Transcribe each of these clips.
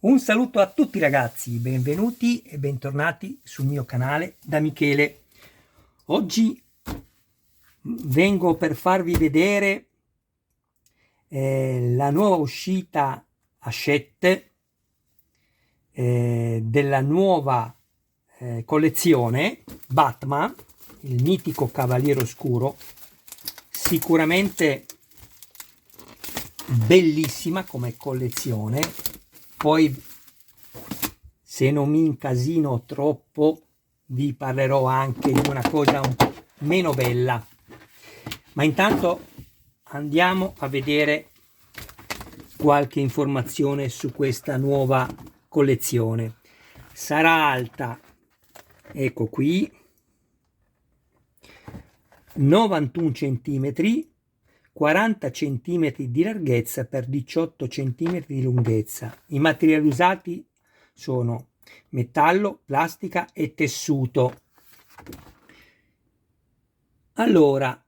Un saluto a tutti ragazzi, benvenuti e bentornati sul mio canale da Michele. Oggi vengo per farvi vedere la nuova uscita Hachette della nuova collezione Batman, il mitico Cavaliere Oscuro. Sicuramente bellissima come collezione. Poi, se non mi incasino troppo, vi parlerò anche di una cosa un po' meno bella. Ma intanto andiamo a vedere qualche informazione su questa nuova collezione. Sarà alta, ecco qui, 91 cm, 40 cm di larghezza per 18 cm di lunghezza. I materiali usati sono metallo, plastica e tessuto. Allora,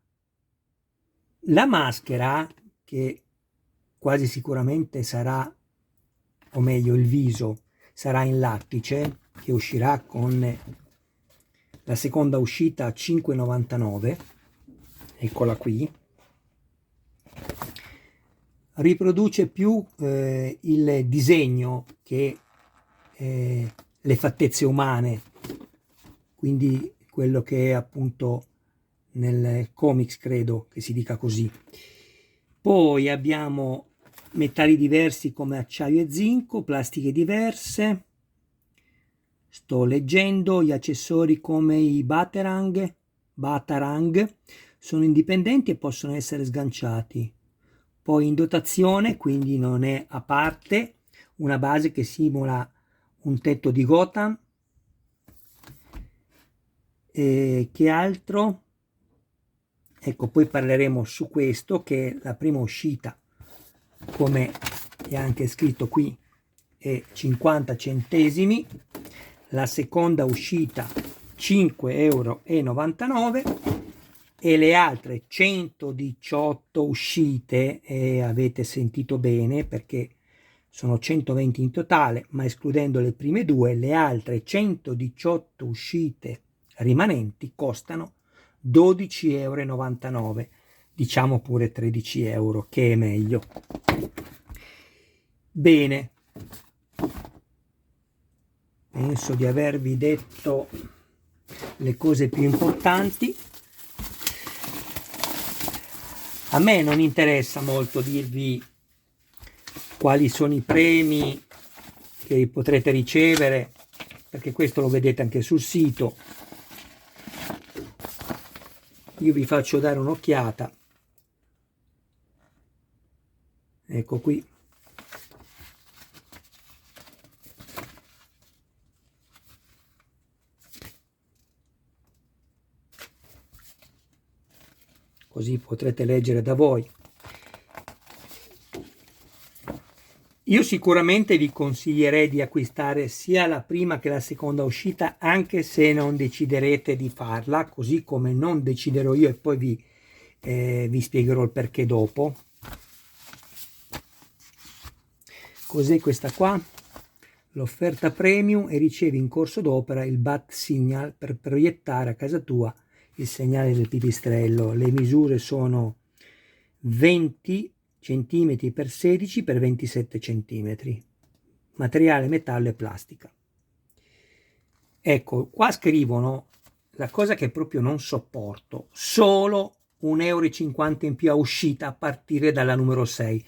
la maschera, che quasi sicuramente sarà, o meglio il viso, sarà in lattice, che uscirà con la seconda uscita a 5,99, eccola qui. Riproduce più il disegno che le fattezze umane, quindi quello che è appunto nel comics, credo che si dica così. Poi abbiamo metalli diversi come acciaio e zinco, plastiche diverse. Sto leggendo, gli accessori come i Batarang sono indipendenti e possono essere sganciati. Poi in dotazione, quindi non è a parte, una base che simula un tetto di Gotham. E che altro? Ecco, poi parleremo su questo, che è la prima uscita, come è anche scritto qui, è 50 centesimi, la seconda uscita 5,99 € e le altre 118 uscite, e avete sentito bene perché sono 120 in totale, ma escludendo le prime due, le altre 118 uscite rimanenti costano 12,99 €, diciamo pure 13 € che è meglio. Bene, penso di avervi detto le cose più importanti. A me non interessa molto dirvi quali sono i premi che potrete ricevere, perché questo lo vedete anche sul sito. Io vi faccio dare un'occhiata. Ecco qui. Così potrete leggere da voi. Io sicuramente vi consiglierei di acquistare sia la prima che la seconda uscita, anche se non deciderete di farla, così come non deciderò io, e poi vi spiegherò il perché dopo. Cos'è questa qua? L'offerta premium, e ricevi in corso d'opera il Bat Signal per proiettare a casa tua il segnale del pipistrello. Le misure sono 20 cm per 16 per 27 cm, materiale metallo e plastica. Ecco, qua scrivono la cosa che proprio non sopporto: solo 1,50 € in più a uscita a partire dalla numero 6.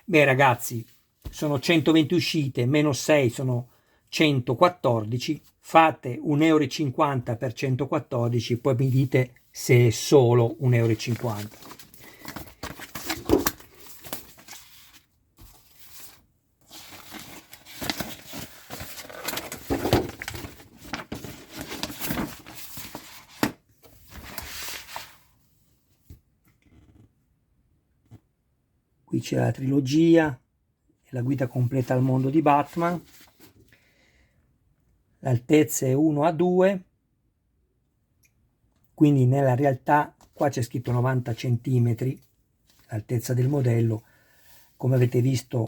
Beh ragazzi, sono 120 uscite, meno 6 sono 114, fate 1,50 € per 114, poi mi dite se è solo 1,50 €. Qui c'è la trilogia e la guida completa al mondo di Batman. L'altezza è 1:2, quindi nella realtà qua c'è scritto 90 cm l'altezza del modello. Come avete visto,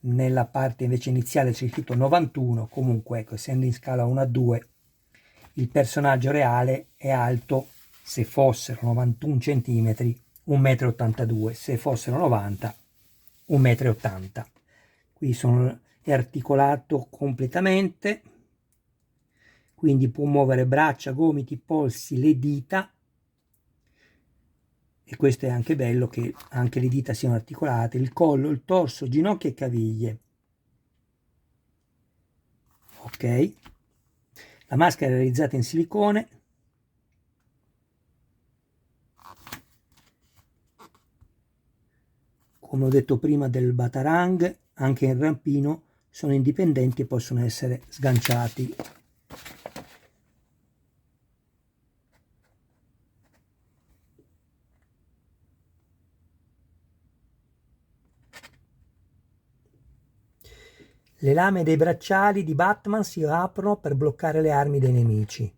nella parte invece iniziale c'è scritto 91. Comunque ecco, essendo in scala 1:2, il personaggio reale è alto, se fossero 91 cm, 1,82 m, se fossero 90, 1,80 m. Qui è articolato completamente, quindi può muovere braccia, gomiti, polsi, le dita, e questo è anche bello che anche le dita siano articolate, il collo, il torso, ginocchia e caviglie. Ok, la maschera è realizzata in silicone, come ho detto prima del Batarang, anche in rampino sono indipendenti e possono essere sganciati. Le lame dei bracciali di Batman si aprono per bloccare le armi dei nemici.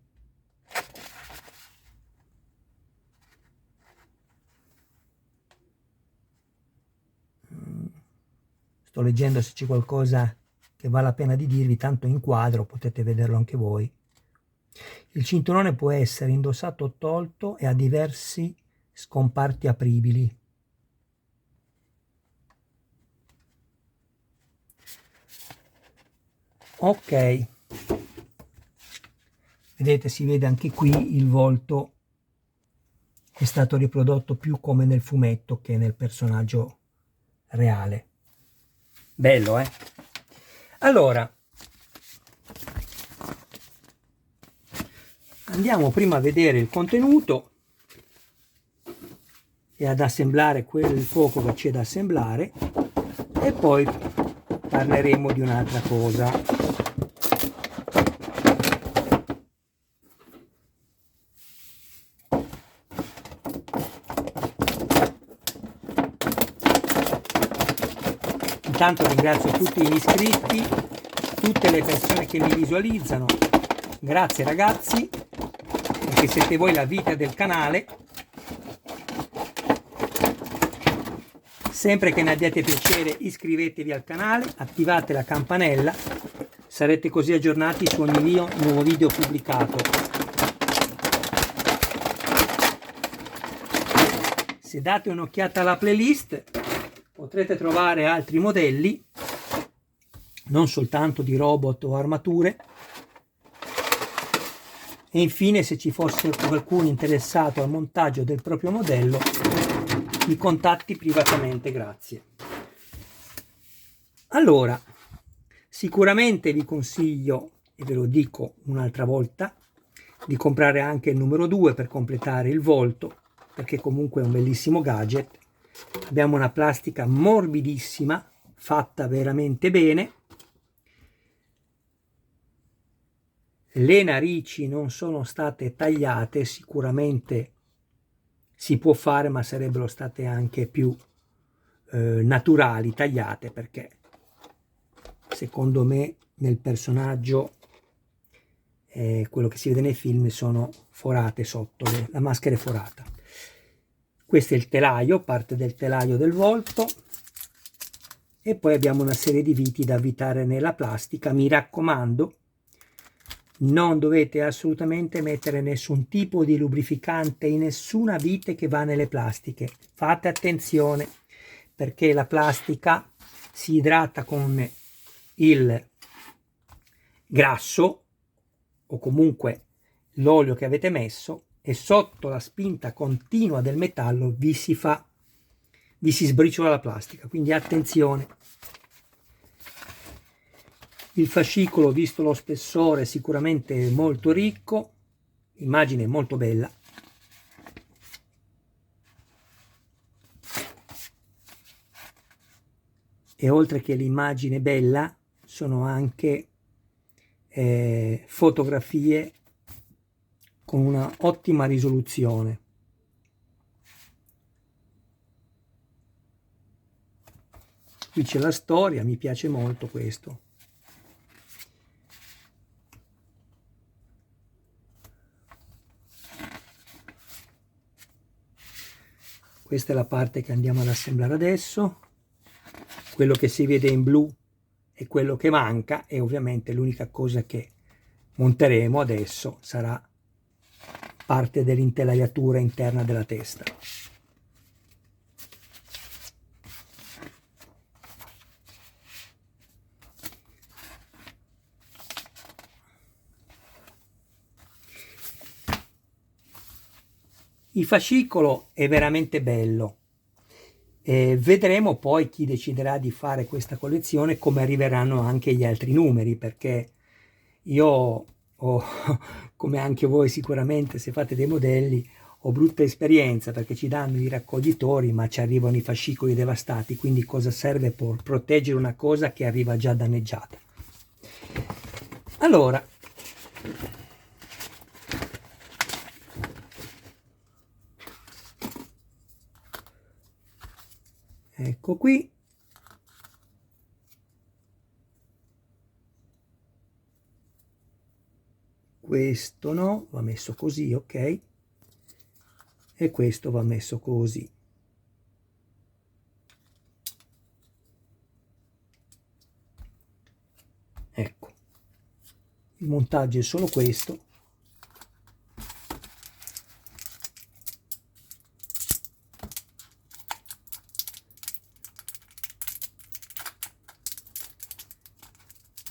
Sto leggendo se c'è qualcosa che vale la pena di dirvi, tanto in quadro potete vederlo anche voi. Il cinturone può essere indossato o tolto e ha diversi scomparti apribili. Ok, vedete, si vede anche qui il volto è stato riprodotto più come nel fumetto che nel personaggio reale. Bello, eh? Allora, andiamo prima a vedere il contenuto e ad assemblare quel poco che c'è da assemblare, e poi parleremo di un'altra cosa. Intanto ringrazio tutti gli iscritti, tutte le persone che mi visualizzano. Grazie ragazzi, perché siete voi la vita del canale. Sempre che ne abbiate piacere, iscrivetevi al canale, attivate la campanella, sarete così aggiornati su ogni mio nuovo video pubblicato. Se date un'occhiata alla playlist potrete trovare altri modelli, non soltanto di robot o armature. E infine, se ci fosse qualcuno interessato al montaggio del proprio modello, mi contatti privatamente. Grazie. Allora, sicuramente vi consiglio, e ve lo dico un'altra volta, di comprare anche il numero 2 per completare il volto, perché comunque è un bellissimo gadget. Abbiamo una plastica morbidissima, fatta veramente bene. Le narici non sono state tagliate, sicuramente si può fare, ma sarebbero state anche più naturali, tagliate, perché secondo me nel personaggio quello che si vede nei film sono forate sotto, la maschera è forata. Questo è il telaio, parte del telaio del volto, e poi abbiamo una serie di viti da avvitare nella plastica. Mi raccomando, non dovete assolutamente mettere nessun tipo di lubrificante in nessuna vite che va nelle plastiche. Fate attenzione, perché la plastica si idrata con il grasso o comunque l'olio che avete messo, e sotto la spinta continua del metallo vi si sbriciola la plastica, quindi attenzione. Il fascicolo, visto lo spessore, è sicuramente molto ricco, l'immagine molto bella. E oltre che l'immagine bella, sono anche fotografie con una ottima risoluzione. Qui c'è la storia, mi piace molto questo. Questa è la parte che andiamo ad assemblare adesso. Quello che si vede in blu è quello che manca, e ovviamente l'unica cosa che monteremo adesso sarà parte dell'intelaiatura interna della testa. Il fascicolo è veramente bello. Vedremo poi chi deciderà di fare questa collezione come arriveranno anche gli altri numeri, perché io ho, come anche voi sicuramente se fate dei modelli, ho brutta esperienza, perché ci danno i raccoglitori ma ci arrivano i fascicoli devastati, quindi cosa serve per proteggere una cosa che arriva già danneggiata? Allora, ecco qui. Questo no, va messo così, ok? E questo va messo così. Ecco, il montaggio è solo questo.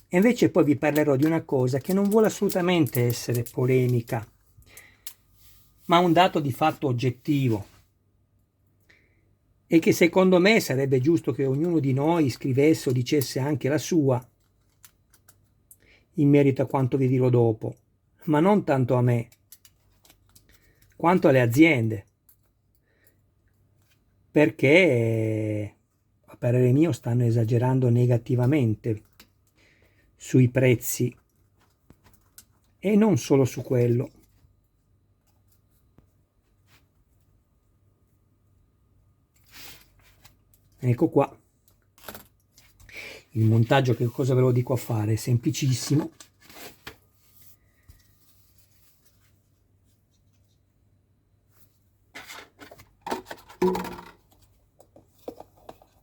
E invece poi vi parlerò di una cosa che non vuole assolutamente essere polemica, ma un dato di fatto oggettivo, e che secondo me sarebbe giusto che ognuno di noi scrivesse o dicesse anche la sua in merito a quanto vi dirò dopo, ma non tanto a me quanto alle aziende, perché a parere mio stanno esagerando negativamente sui prezzi, e non solo su quello. Ecco qua il montaggio. Che cosa ve lo dico a fare? È semplicissimo.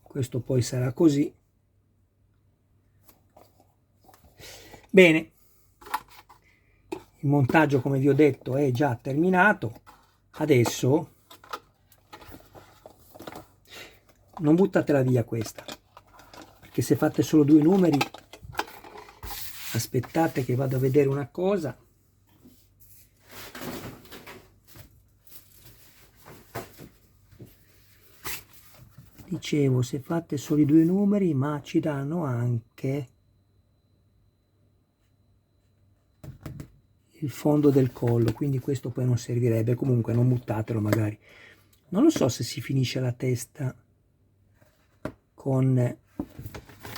Questo poi sarà così. Bene, il montaggio, come vi ho detto, è già terminato. Adesso non buttatela via questa, perché se fate solo due numeri, aspettate che vado a vedere una cosa. Dicevo, se fate solo i due numeri, ma ci danno anche il fondo del collo, quindi questo poi non servirebbe. Comunque non buttatelo, magari. Non lo so se si finisce la testa con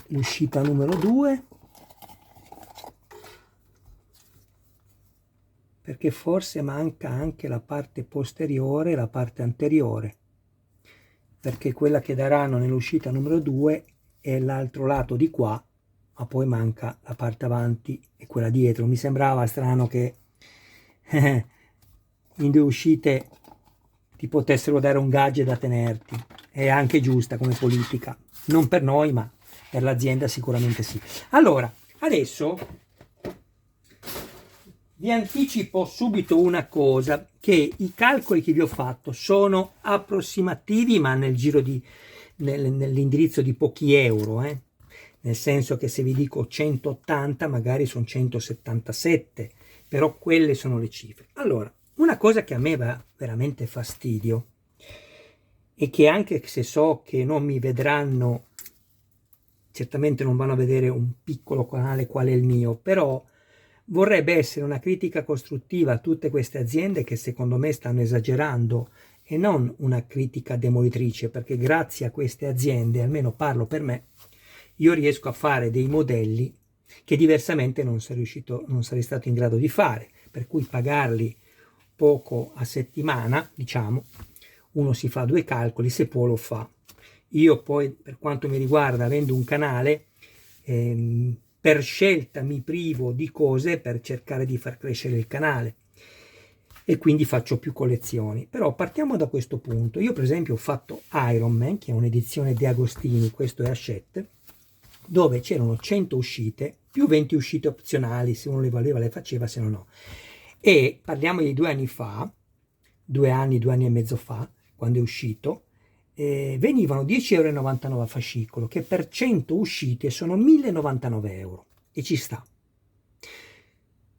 l'uscita numero 2, perché forse manca anche la parte posteriore e la parte anteriore, perché quella che daranno nell'uscita numero 2 è l'altro lato di qua, ma poi manca la parte avanti e quella dietro. Mi sembrava strano che in due uscite ti potessero dare un gadget da tenerti. È anche giusta come politica, non per noi ma per l'azienda sicuramente sì. Allora, adesso vi anticipo subito una cosa, che i calcoli che vi ho fatto sono approssimativi, ma nel giro di nell'indirizzo di pochi euro, nel senso che se vi dico 180 magari sono 177, però quelle sono le cifre. Allora, una cosa che a me va veramente fastidio, e che anche se so che non mi vedranno, certamente non vanno a vedere un piccolo canale quale è il mio, però vorrebbe essere una critica costruttiva a tutte queste aziende che secondo me stanno esagerando, e non una critica demolitrice, perché grazie a queste aziende, almeno parlo per me, io riesco a fare dei modelli che diversamente non sarei stato in grado di fare, per cui pagarli poco a settimana, diciamo, uno si fa due calcoli, se può lo fa. Io poi, per quanto mi riguarda, avendo un canale, per scelta mi privo di cose per cercare di far crescere il canale, e quindi faccio più collezioni. Però partiamo da questo punto. Io per esempio ho fatto Iron Man, che è un'edizione De Agostini, questo è Hachette, dove c'erano 100 uscite più 20 uscite opzionali, se uno le voleva le faceva, se no no. E parliamo di 2 anni fa, 2 anni e mezzo fa, quando è uscito, venivano 10,99 euro a fascicolo, che per 100 uscite sono 1.099 euro, e ci sta.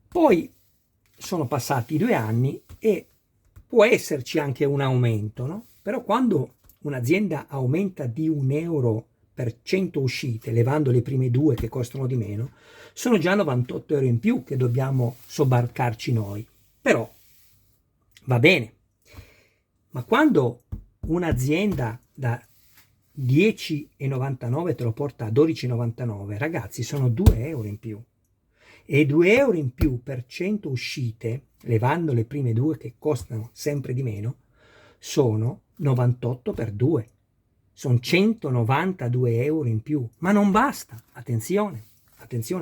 Poi sono passati 2 anni e può esserci anche un aumento, no? Però quando un'azienda aumenta di 1 euro per 100 uscite, levando le prime 2 che costano di meno, sono già 98 euro in più che dobbiamo sobbarcarci noi. Però va bene. Ma quando un'azienda da 10,99 te lo porta a 12,99, ragazzi, sono 2 euro in più. E 2 euro in più per 100 uscite, levando le prime 2 che costano sempre di meno, sono 98 per 2. Sono 192 euro in più. Ma non basta, attenzione,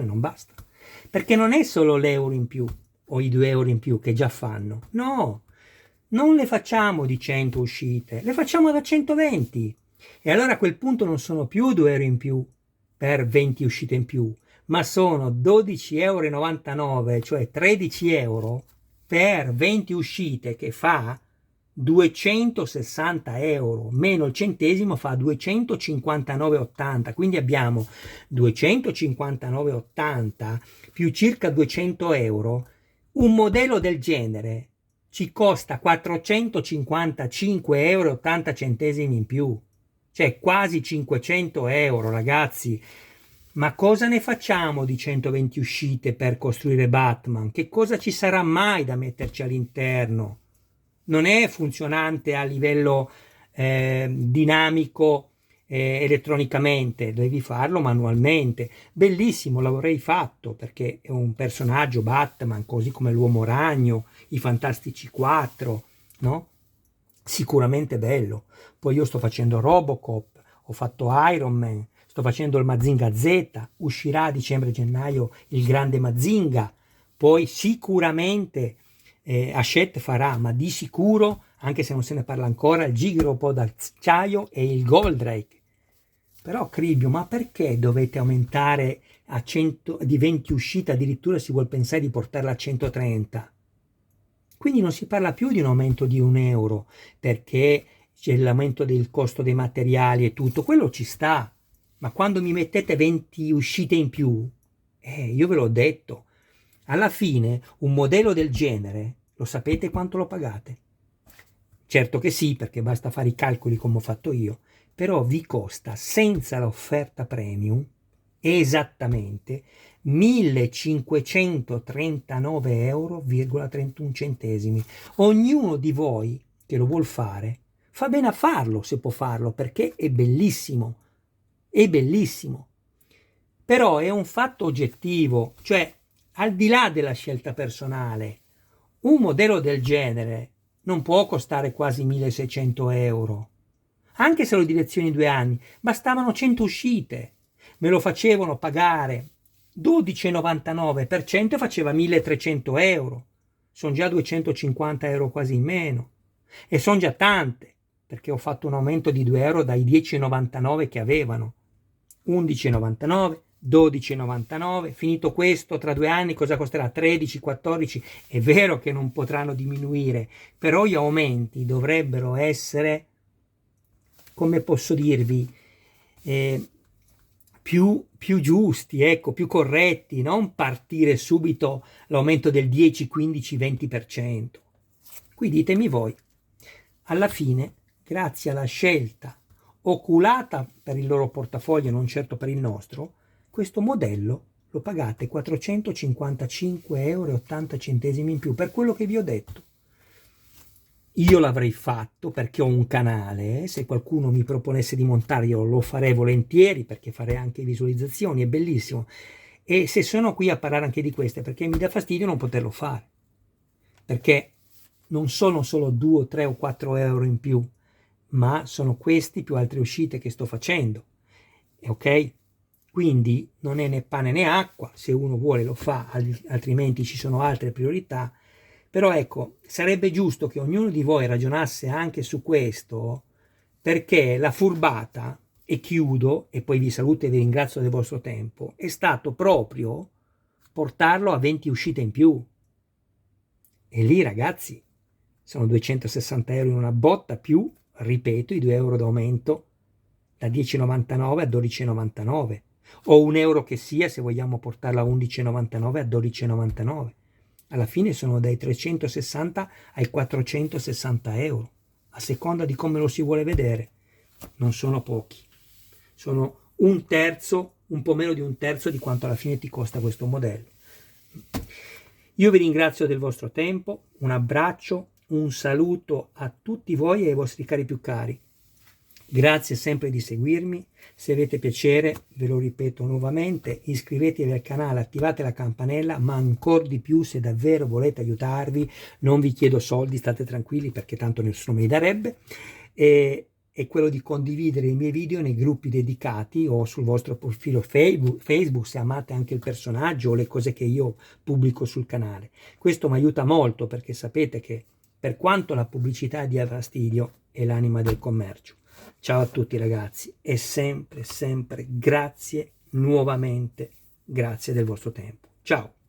non basta. Perché non è solo l'euro in più o i 2 euro in più che già fanno. No, non le facciamo di 100 uscite, le facciamo da 120. E allora a quel punto non sono più 2 euro in più per 20 uscite in più, ma sono 12,99 euro, cioè 13 euro per 20 uscite, che fa 260 euro, meno il centesimo fa 259,80, quindi abbiamo 259,80 più circa 200 euro. Un modello del genere ci costa 455,80 euro in più, cioè quasi 500 euro, ragazzi. Ma cosa ne facciamo di 120 uscite per costruire Batman? Che cosa ci sarà mai da metterci all'interno? Non è funzionante a livello dinamico elettronicamente, devi farlo manualmente. Bellissimo, l'avrei fatto perché è un personaggio Batman, così come l'Uomo Ragno, i Fantastici 4, no? Sicuramente bello. Poi io sto facendo Robocop, ho fatto Iron Man, sto facendo il Mazinga Z, uscirà a dicembre-gennaio il grande Mazinga, poi sicuramente Hachette farà, ma di sicuro, anche se non se ne parla ancora, il Gigropo d'acciaio e il Goldrake. Però Cribio, ma perché dovete aumentare a 100, di 20 uscite, addirittura si vuol pensare di portarla a 130? Quindi non si parla più di un aumento di 1 euro, perché c'è l'aumento del costo dei materiali e tutto, quello ci sta. Ma quando mi mettete 20 uscite in più, io ve l'ho detto, alla fine un modello del genere, lo sapete quanto lo pagate? Certo che sì, perché basta fare i calcoli come ho fatto io, però vi costa senza l'offerta premium esattamente 1.539,31 euro. Ognuno di voi che lo vuol fare fa bene a farlo, se può farlo, perché è bellissimo. È bellissimo. Però è un fatto oggettivo, cioè al di là della scelta personale, un modello del genere non può costare quasi 1.600 euro. Anche se lo direzioni 2 anni, bastavano 100 uscite. Me lo facevano pagare 12,99 per 100 e faceva 1.300 euro. Sono già 250 euro quasi in meno. E sono già tante, perché ho fatto un aumento di 2 euro dai 10,99 che avevano. 11,99, 12,99, finito questo tra 2 anni cosa costerà? 13, 14, è vero che non potranno diminuire, però gli aumenti dovrebbero essere, come posso dirvi, più giusti, ecco, più corretti, non partire subito l'aumento del 10, 15, 20%. Qui ditemi voi, alla fine, grazie alla scelta oculata per il loro portafoglio, non certo per il nostro, questo modello lo pagate 455,80 euro in più, per quello che vi ho detto. Io l'avrei fatto perché ho un canale, se qualcuno mi proponesse di montare io lo farei volentieri, perché farei anche visualizzazioni, è bellissimo. E se sono qui a parlare anche di queste, perché mi dà fastidio non poterlo fare, perché non sono solo 2, 3 o 4 euro in più, ma sono questi più altre uscite che sto facendo, ok? Quindi non è né pane né acqua, se uno vuole lo fa, altrimenti ci sono altre priorità. Però ecco, sarebbe giusto che ognuno di voi ragionasse anche su questo, perché la furbata e chiudo, e poi vi saluto e vi ringrazio del vostro tempo, è stato proprio portarlo a 20 uscite in più. E lì, ragazzi, sono 260 euro in una botta, più, ripeto, i 2 euro d'aumento da 10,99 a 12,99, o un euro che sia se vogliamo portarla a 11,99 a 12,99. Alla fine sono dai 360 ai 460 euro, a seconda di come lo si vuole vedere. Non sono pochi, sono un terzo, un po' meno di un terzo di quanto alla fine ti costa questo modello. Io vi ringrazio del vostro tempo, un abbraccio, un saluto a tutti voi e ai vostri cari più cari. Grazie sempre di seguirmi, se avete piacere, ve lo ripeto nuovamente, iscrivetevi al canale, attivate la campanella, ma ancora di più se davvero volete aiutarvi, non vi chiedo soldi, state tranquilli perché tanto nessuno me li darebbe, è quello di condividere i miei video nei gruppi dedicati o sul vostro profilo Facebook se amate anche il personaggio o le cose che io pubblico sul canale. Questo mi aiuta molto perché sapete che per quanto la pubblicità dia fastidio è l'anima del commercio. Ciao a tutti ragazzi e sempre grazie nuovamente, grazie del vostro tempo. Ciao!